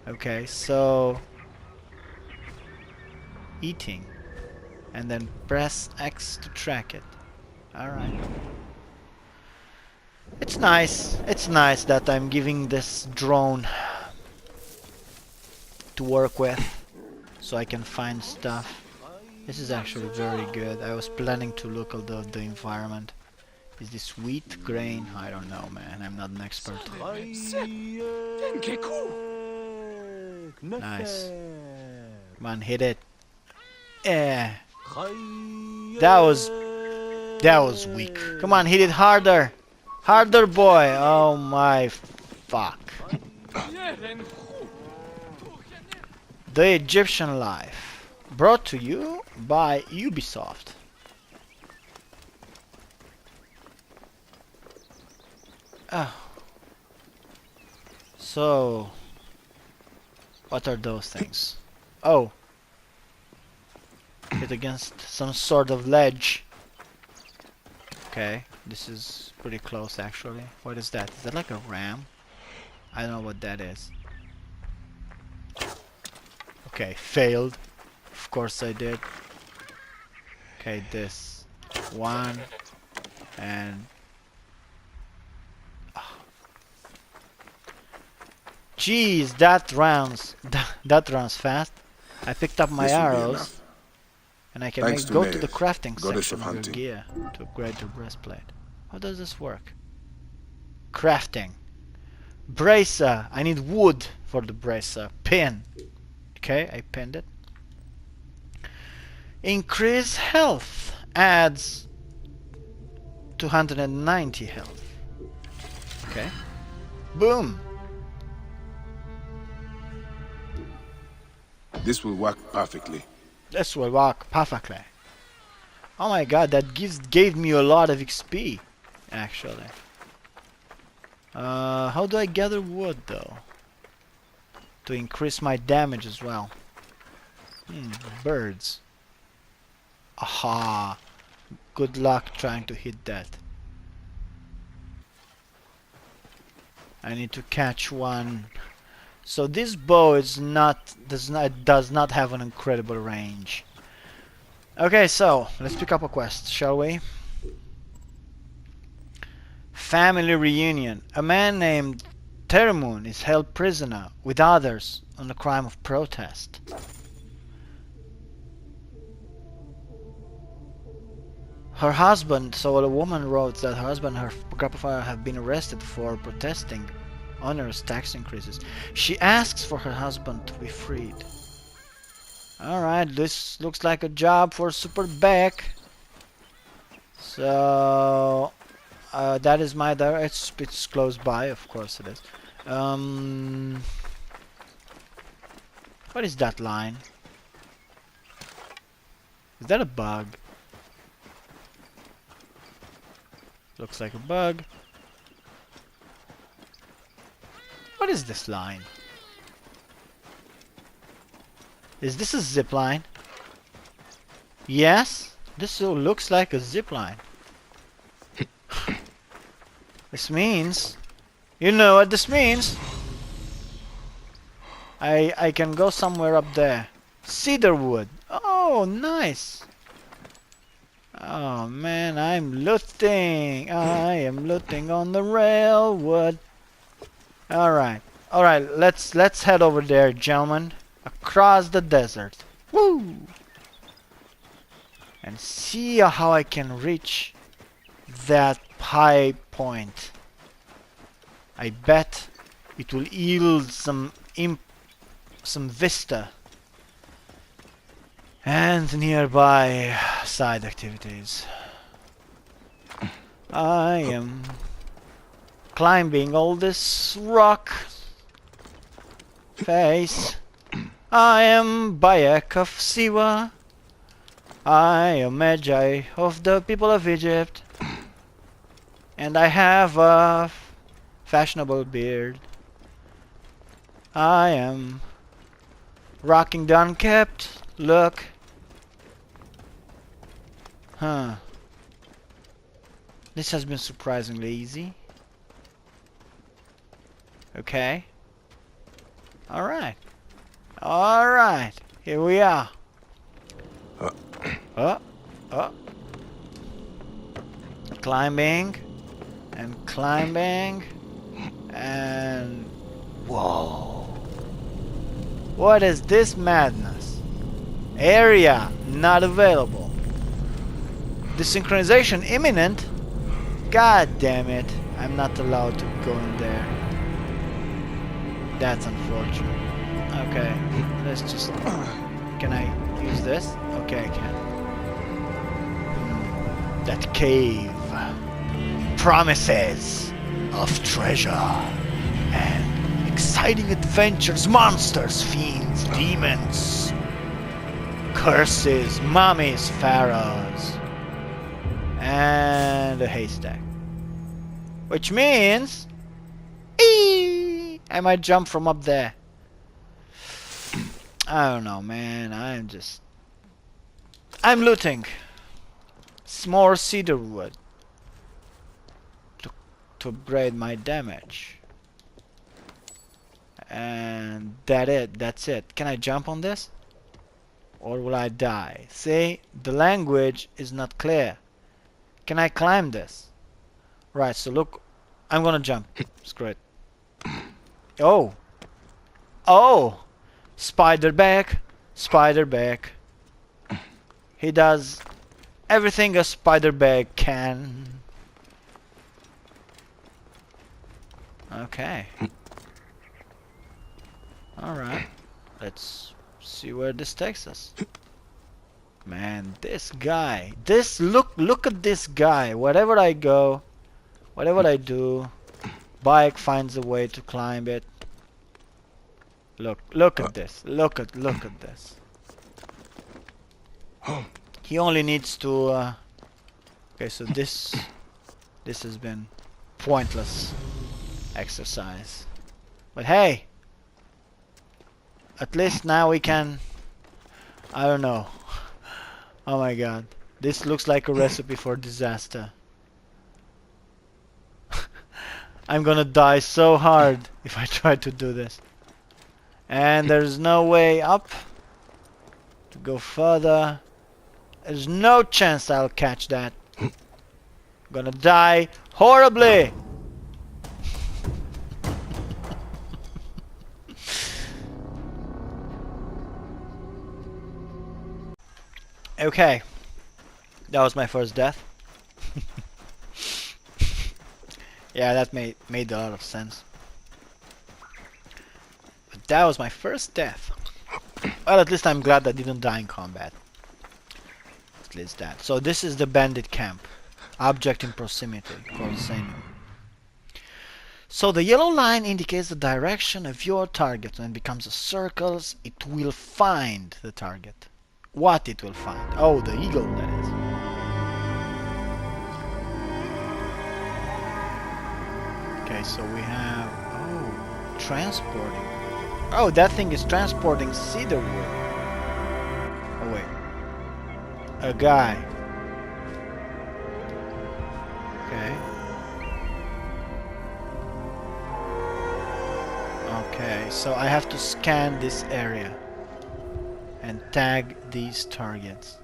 okay, so eating, and then press X to track it. All right. It's nice. It's nice that I'm giving this drone to work with, so I can find stuff. This is actually very good. I was planning to look at the environment. Is this wheat, grain? I don't know, man. I'm not an expert. Nice. Come on, hit it. Yeah. That was weak. Come on, hit it harder. Harder, boy. Oh my fuck. The Egyptian Life. Brought to you by Ubisoft. Oh. So, what are those things? Oh. Hit against some sort of ledge. Okay, this is pretty close actually. What is that? Is that like a ram? I don't know what that is. Okay, failed. Of course I did. Okay, this one and jeez, that runs fast. I picked up my This will be arrows enough. and I can Thanks to go to the Maeve, crafting goddess section of of your hunting. gear to upgrade the breastplate. How does this work? Crafting. Bracer. I need wood for the bracer. Pin. Okay, I pinned it. Increase health. Adds 290 health. Okay. Boom. This will work perfectly. This will work perfectly. Oh my god, that gave me a lot of XP, actually. How do I gather wood, though? To increase my damage as well. Birds. Aha! Good luck trying to hit that. I need to catch one. So this bow is does not have an incredible range. Okay, so let's pick up a quest, shall we? Family reunion. A man named Termun is held prisoner with others on the crime of protest. Her husband, so a woman wrote that her husband and her grandfather have been arrested for protesting onerous tax increases. She asks for her husband to be freed. Alright, this looks like a job for Super Beck. So that is my it's close by, of course it is. What is that line? Is that a bug? Looks like a bug. What is this line? Is this a zip line? Yes, this looks like a zip line. This means, you know what this means? I can go somewhere up there. Cedarwood. Oh, nice. Oh man, I'm looting. I am looting on the railwood. Alright. Alright, let's head over there, gentlemen. Across the desert. Woo! And see how I can reach that high point. I bet it will yield some vista and nearby side activities. I am climbing all this rock face. I am Bayek of Siwa. I am Magi of the people of Egypt. And I have a fashionable beard. I am rocking the unkept look. Huh. This has been surprisingly easy. Okay. Alright. Alright. Here we are. Climbing. And climbing. And... whoa. What is this madness? Area not available. Desynchronization imminent? God damn it. I'm not allowed to go in there. That's unfortunate. Okay, let's just... Can I use this? Okay, I can. That cave. Promises of treasure and exciting adventures, monsters, fiends, demons, curses, mummies, pharaohs, and a haystack. Which means... I might jump from up there. I don't know, man. I'm looting. Some more cedar wood. To upgrade my damage. And that's it. Can I jump on this? Or will I die? See? The language is not clear. Can I climb this? Right, so look. I'm gonna jump. Screw it. Oh! Oh! Spider back. Spider back. He does everything a spider bag can. Okay. Alright. Let's see where this takes us. Man, this guy. Look at this guy. Wherever I go, whatever I do, bike finds a way to climb it. Look at this. Look at this. He only needs to okay, so this has been pointless exercise. But hey, at least now we can, I don't know. Oh my god. This looks like a recipe for disaster. I'm gonna die so hard if I try to do this. And there's no way up to go further. There's no chance I'll catch that. I'm gonna die horribly. Okay, that was my first death. Yeah, that made a lot of sense. But that was my first death. Well, at least I'm glad I didn't die in combat. At least that. So this is the bandit camp. Object in proximity, called Zenu. So the yellow line indicates the direction of your target. When it becomes a circle, it will find the target. What it will find? Oh, the eagle, that is. Okay, so we have... Oh, transporting. Oh, that thing is transporting cedar wood. Oh, wait. A guy. Okay. Okay, so I have to scan this area and tag these targets.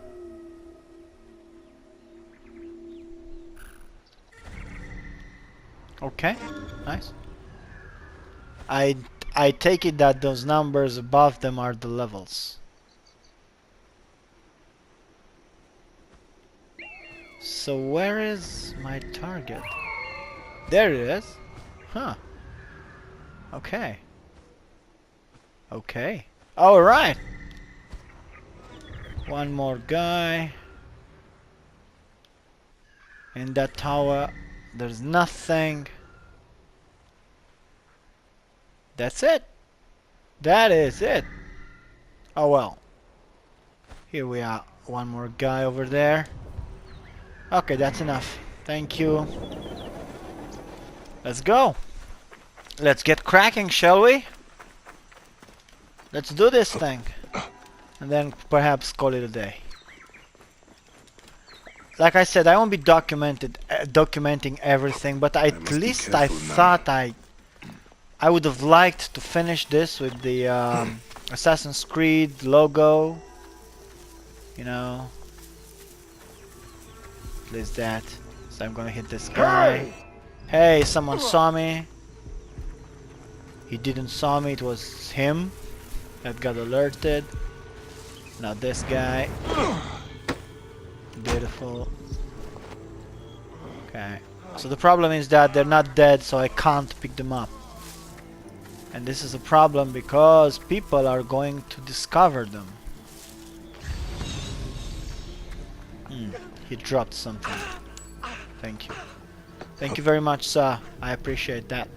Okay, nice. I take it that those numbers above them are the levels. So where is my target? There it is. Huh. Okay. Okay. All right. One more guy. In that tower, there's nothing. That's it. That is it. Oh well. Here we are. One more guy over there. Okay, that's enough. Thank you. Let's go. Let's get cracking, shall we? Let's do this thing. And then perhaps call it a day. Like I said, I won't be documenting everything, but at least I thought I would have liked to finish this with the Assassin's Creed logo. You know, at least that. So I'm gonna hit this guy. Hey, someone saw me. He didn't saw me, it was him that got alerted. Now this guy. Beautiful. Okay. So the problem is that they're not dead, so I can't pick them up. And this is a problem because people are going to discover them. He dropped something. Thank you. Thank you very much, sir. I appreciate that.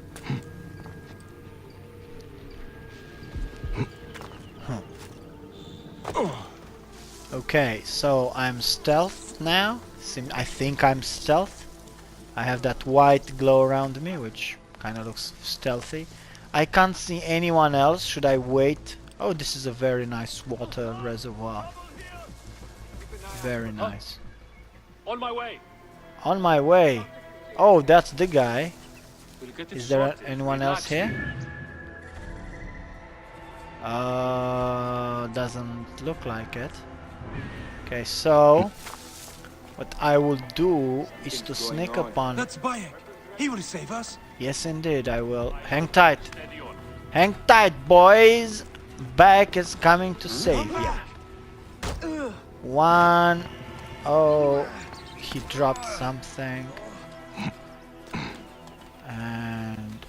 Okay, so I'm stealth now. I think I'm stealth. I have that white glow around me, which kind of looks stealthy. I can't see anyone else. Should I wait? Oh, this is a very nice water reservoir. Very nice. On my way. On my way. Oh, that's the guy. Is there anyone else here? Doesn't look like it. Okay, so what I will do is to sneak upon. That's Bayek. He will save us. Yes, indeed, I will. Hang tight. Hang tight, boys. Back is coming to save ya. One. Oh, he dropped something. And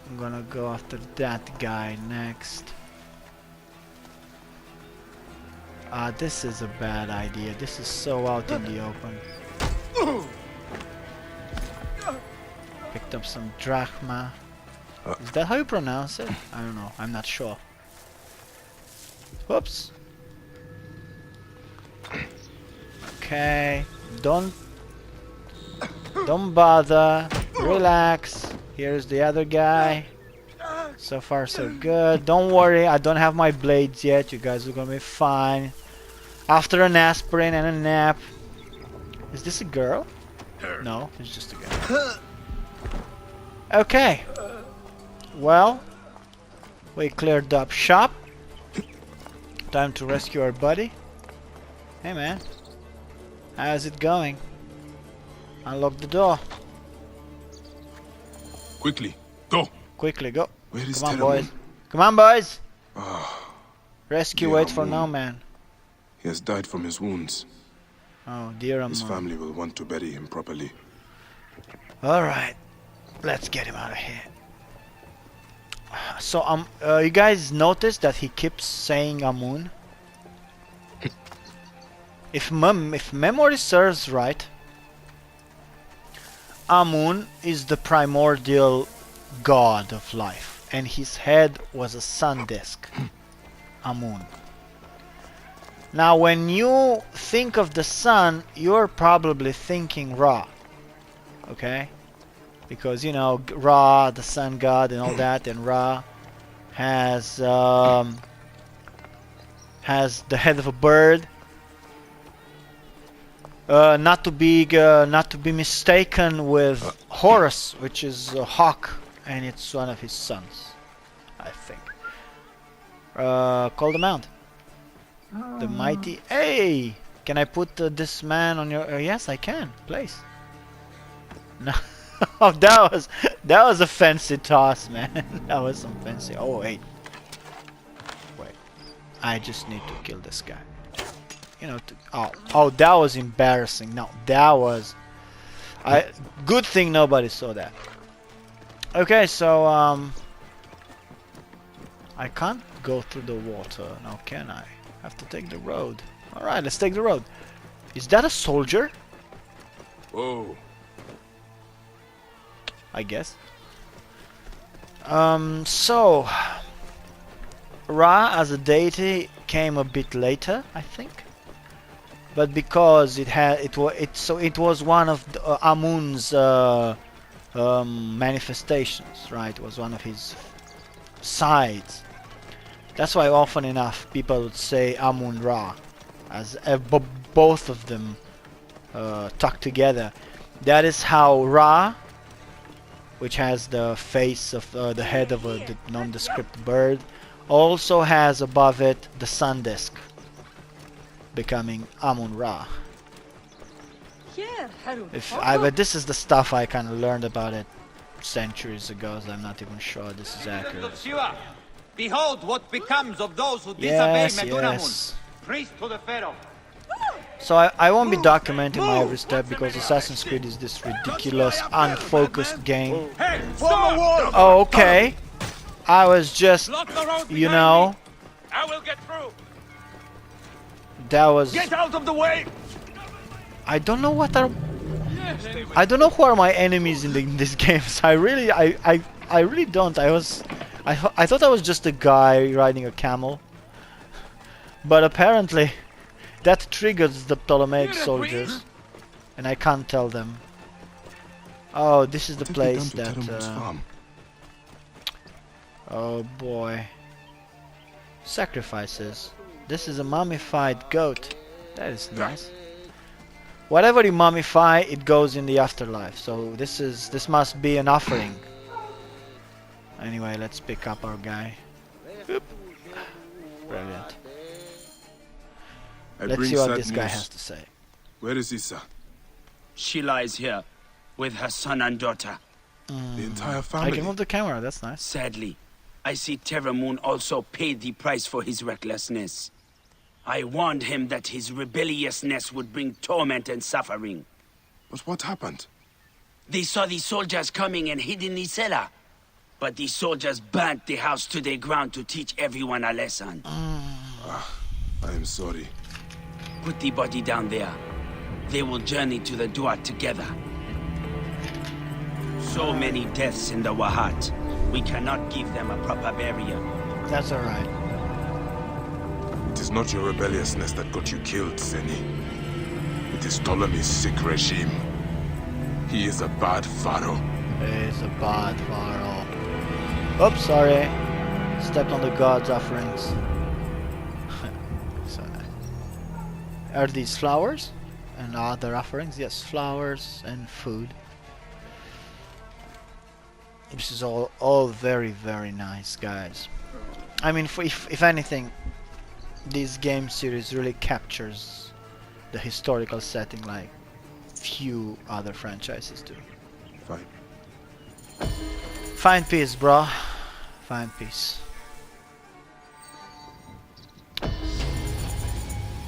I'm gonna go after that guy next. This is a bad idea. This is so out in the open. Picked up some drachma. Is that how you pronounce it? I don't know. I'm not sure. Whoops. Okay. Don't bother. Relax. Here's the other guy. So far so good. Don't worry, I don't have my blades yet. You guys are gonna be fine. After an aspirin and a nap. Is this a girl? No, it's just a guy. Okay. Well, we cleared up shop. Time to rescue our buddy. Hey man. How's it going? Unlock the door. Quickly, go. Quickly, go. Where is Come on, Terramon? boys. Come on, boys. Rescue Dear waits for Amon. no man. He has died from his wounds. Oh, dear His Amon. family will want to bury him properly. Alright. Let's get him out of here. So, you guys noticed that he keeps saying Amun? If memory serves right, Amun is the primordial god of life, and his head was a sun disk. Amun. Now, when you think of the sun, you're probably thinking Ra. Okay? Because, you know, Ra, the sun god and all that, and Ra has the head of a bird. Not to be mistaken with Horus, which is a hawk, and it's one of his sons, I think. Call them out. The mighty. Hey, can I put this man on your? Yes, I can. Place. No, oh, that was a fancy toss, man. That was some fancy. Oh wait, I just need to kill this guy. You know. Oh, that was embarrassing. No, that was. Good thing nobody saw that. Okay, so I can't go through the water now, can I? Have to take the road. Alright, let's take the road. Is that a soldier? Oh, I guess. So Ra as a deity came a bit later, I think. But because it was one of Amun's manifestations, right? It was one of his sides. That's why often enough people would say Amun Ra, as both of them tucked together. That is how Ra, which has the face of the head of a nondescript bird, also has above it the sun disk, becoming Amun Ra. But this is the stuff I kind of learned about it centuries ago, so I'm not even sure this is accurate. Behold what becomes of those who disobey Yes, Medunamun, yes. priest to the Pharaoh. So I won't be documenting my every step because Assassin's Creed is this ridiculous, unfocused game. Hey, stop! Oh, okay. I was just, you know, I will get through. that was. Get out of the way. I don't know what are. I don't know who are my enemies in this game. So I really don't. I thought I was just a guy riding a camel, but apparently that triggers the Ptolemaic soldiers, and I can't tell them. Oh, this is the place that. Oh boy. Sacrifices. This is a mummified goat. That is nice. Whatever you mummify, it goes in the afterlife. So this must be an offering. Anyway, let's pick up our guy. Oop. Brilliant. Let's see what this guy has to say. Where is Issa? She lies here with her son and daughter. The entire I family. can move the camera, that's nice. Sadly, I see Terramoon also paid the price for his recklessness. I warned him that his rebelliousness would bring torment and suffering. But what happened? They saw the soldiers coming and hid in the cellar. But the soldiers burnt the house to the ground to teach everyone a lesson. I am sorry. Put the body down there. They will journey to the Duat together. So many deaths in the Wahat. We cannot give them a proper burial. That's alright. It is not your rebelliousness that got you killed, Zeni. It is Ptolemy's sick regime. He is a bad pharaoh. It's a bad pharaoh. Oops, sorry. Stepped on the gods' offerings. So, are these flowers? And other offerings? Yes, flowers and food. This is all very, very nice, guys. I mean, if anything, this game series really captures the historical setting like few other franchises do. Fine. Find peace, bro. Find peace.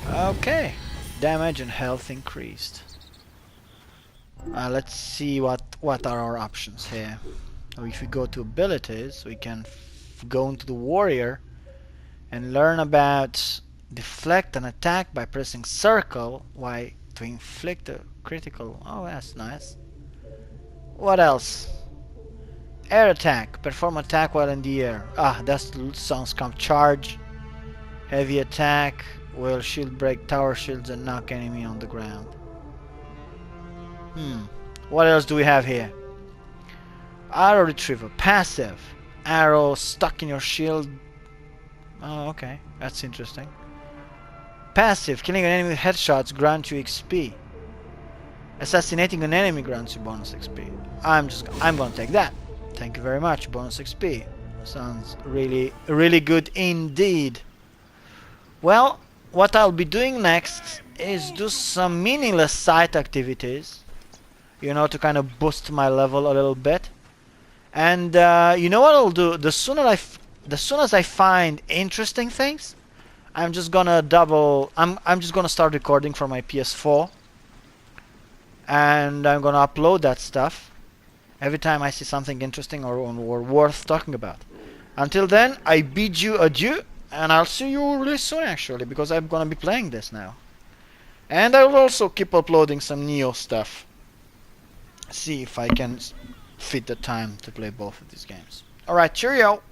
Okay. Damage and health increased. Let's see what are our options here. So if we go to abilities, we can go into the warrior and learn about deflect an attack by pressing circle while to inflict a critical. Oh, that's nice. What else? Air attack. Perform attack while in the air. Ah, that sounds come charge. Heavy attack will shield break tower shields and knock enemy on the ground. What else do we have here? Arrow retrieval. Passive. Arrow stuck in your shield. Oh, okay. That's interesting. Passive. Killing an enemy with headshots grants you XP. Assassinating an enemy grants you bonus XP. I'm gonna take that. Thank you very much. Bonus XP. Sounds really good indeed. Well, what I'll be doing next is do some meaningless side activities, you know, to kind of boost my level a little bit. And you know what I'll do? The sooner as I find interesting things, I'm just gonna I'm just gonna start recording from my PS4, and I'm gonna upload that stuff every time I see something interesting or worth talking about. Until then, I bid you adieu, and I'll see you really soon actually, because I'm gonna be playing this now. And I will also keep uploading some Neo stuff. See if I can fit the time to play both of these games. Alright, cheerio!